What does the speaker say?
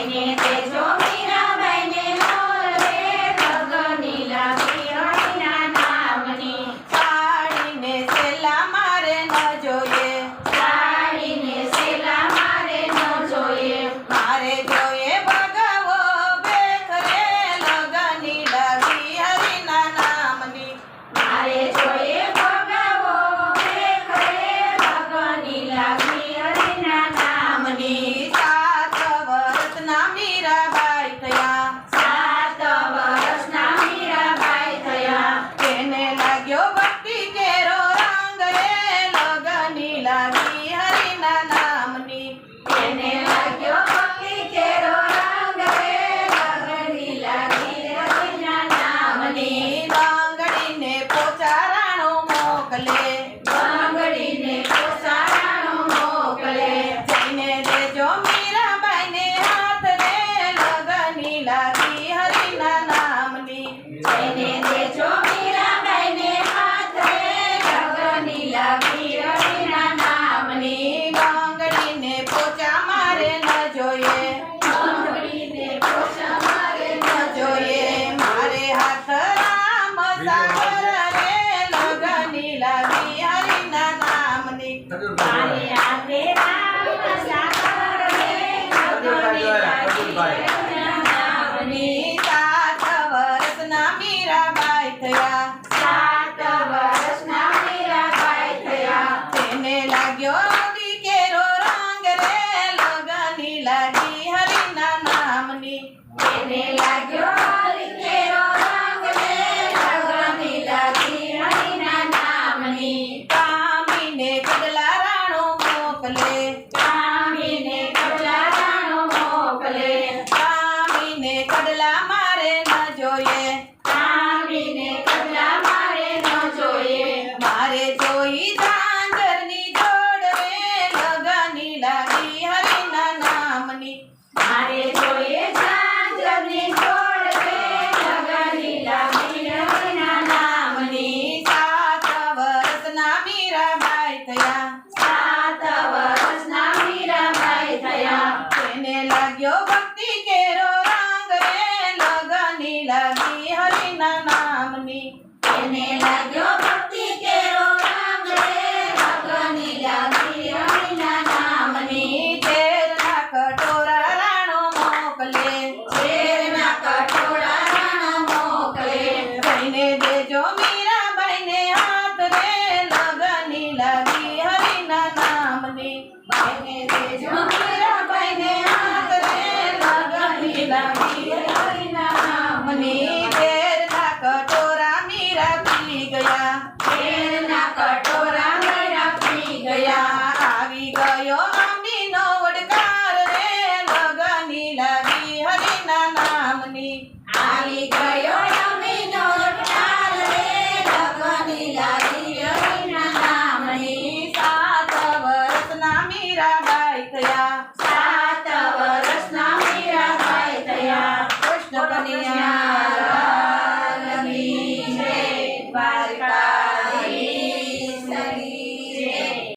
એને દેજો મીરાબાઈને મોલ રે લગનની લાગી હરિના નામની સાડીને સેલા મારે ન જોઈએ સાડીને સેલા મારે ન જોઈએ મારે જોઈએ ભગાવો બેખ રે લગનની લાગી હરિના નામની મારે જોઈએ ભગાવો બેખ રે લગનની લાગી હરિના નામની સાત વર્ષના મીરાબાઈ થયા 7 વર્ષના મીરાબાઈ થયા તેને લાગ્યો ભક્તિ કેરો રંગ રે લગનની લાગી હરિના નામની એને લાગ્યો ભક્તિ કેરો રંગ રે લગનની લાગી હરિના નામની બંગડીને પોચારાણો મોકલે બંગડીને પોસારાણો મોકલે જઈને દેજો મીરાબાઈને હાથ રે લગનની લાગી હરિના નામની એને દેજો મીરાબાઈને હાથ રે લગનની લાગી હરિના નામની બંગડીને પોચા મારે ન જોઈએ બંગડીને પોસા મારે ન જોઈએ મારે હાથ રામ સાગર રે લગનની લાગી હરિના નામની મારે હાથે રામ સાગર રે લગનની લાગી હરિના નામની 7 વર્ષના મીરાબાઈ થયા 7 વર્ષના મીરાબાઈ થયા તેને લાગ્યો દીકેરો રંગ રે લગનની લાગી હરિના નામની એને લાગ્યો હરિકેરો રંગ રે લગનની લાગી હરિના નામની કામીને કડલા રાણો મોકલે કામીને કડલા રાણો મોકલે કામીને કડલા મારે ન જોઈએ કામીને કડલા મારે ન જોઈએ મારે જોઈ ઝાંઝરની જોડ રે લગનની લાગી હરિના નામની મારે જોઈએ ઝાંઝરની જોડ રે લગનની લાગી હરિના નામની 7 વર્ષના મીરાબાઈ થયા 7 વર્ષના મીરાબાઈ થયા તેને લાગ્યો ભક્તિ કેરો રંગ રે લગનની લાગી હરિના નામની એને લાગ્યો ભક્તિ કેરો રંગ રે લગનની લાગી હરિના નામની ઝેરના કટોરા રાણો મોકલે ઝેરના કટોરા રાણો મોકલે કહીને દેજો મીરાબાઈને હાથ રે લગનની લાગી હરિના નામની એને દેજો મીરાબાઈને હાથ રે લગનની લાગી હરિના નામની ઝેરના કટોરા મીરા પી ગયા ઝેરના કટોરા મીરા પી ગયા આવી ગયો અંબીનો વડકાર રે લગનની લાગી હરિના નામની આવી ગયો અમીનો ટાલ રે લગનની લાગી હરિના નામની 7 વર્ષના મીરાબાઈ થયા 7 વર્ષના મીરાબાઈ થયા કૃષ્ણ કનૈયા